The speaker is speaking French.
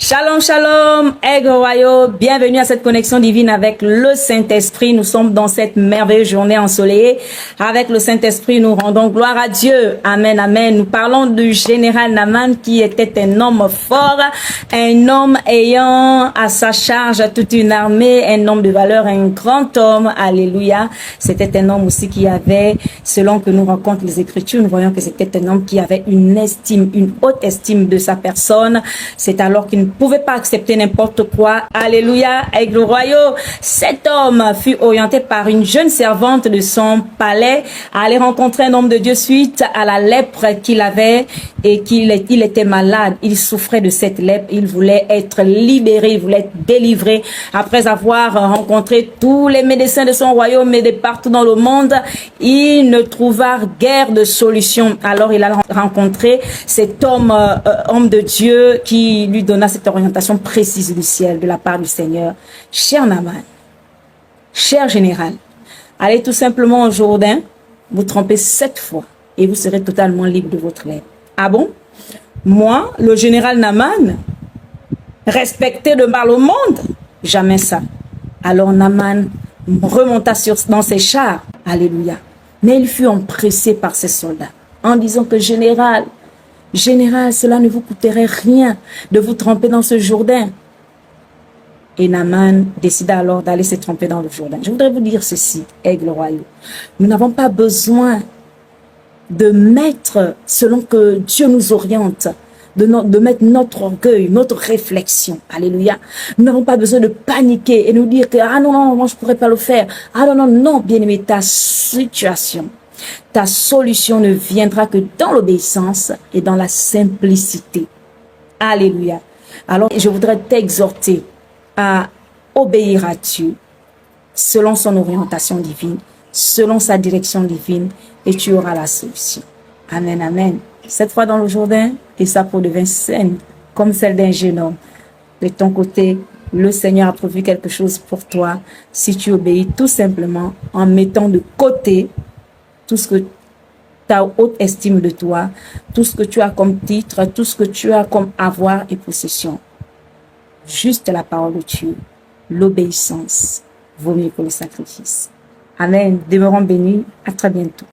Shalom, shalom, Aigle Royaux, bienvenue à cette connexion divine avec le Saint-Esprit. Nous sommes dans cette merveilleuse journée ensoleillée. Avec le Saint-Esprit, nous rendons gloire à Dieu. Amen, amen. Nous parlons du général Naaman qui était un homme fort, un homme ayant à sa charge toute une armée, un homme de valeur, un grand homme. Alléluia. C'était un homme aussi qui avait, selon que nous racontent les Écritures, nous voyons que c'était un homme qui avait une estime, une haute estime de sa personne. C'est alors qu'il ne pouvait pas accepter n'importe quoi. Alléluia, Aigle Royaux. Cet homme fut orienté par une jeune servante de son palais à aller rencontrer un homme de Dieu suite à la lèpre qu'il avait et qu'il était malade. Il souffrait de cette lèpre. Il voulait être libéré, il voulait être délivré. Après avoir rencontré tous les médecins de son royaume et de partout dans le monde, il ne trouva guère de solution. Alors il a rencontré cet homme, homme de Dieu, qui lui donna cette orientation précise du ciel de la part du Seigneur. Cher Naaman, cher général, allez tout simplement au Jourdain, vous trempez 7 fois et vous serez totalement libre de votre lèpre. Ah bon? Moi, le général Naaman, respecté de par le monde, jamais ça. Alors Naaman remonta dans ses chars, alléluia. Mais il fut empressé par ses soldats en disant que général, cela ne vous coûterait rien de vous tremper dans ce Jourdain. Et Naaman décida alors d'aller se tremper dans le Jourdain. Je voudrais vous dire ceci, Aigle Royaux. Nous n'avons pas besoin de mettre, selon que Dieu nous oriente, de mettre notre orgueil, notre réflexion. Alléluia. Nous n'avons pas besoin de paniquer et nous dire que, ah non, non, moi je ne pourrais pas le faire. Ah non, non, non, bien-aimé, ta situation, ta solution ne viendra que dans l'obéissance et dans la simplicité. Alléluia. Alors, je voudrais t'exhorter à obéir à Dieu selon son orientation divine, selon sa direction divine, et tu auras la solution. Amen, amen. Cette fois dans le Jourdain, et sa peau devint saine, comme celle d'un jeune homme. De ton côté, le Seigneur a prévu quelque chose pour toi si tu obéis tout simplement en mettant de côté tout ce que ta haute estime de toi, tout ce que tu as comme titre, tout ce que tu as comme avoir et possession. Juste la parole de Dieu, l'obéissance vaut mieux que le sacrifice. Amen. Demeurons bénis. À très bientôt.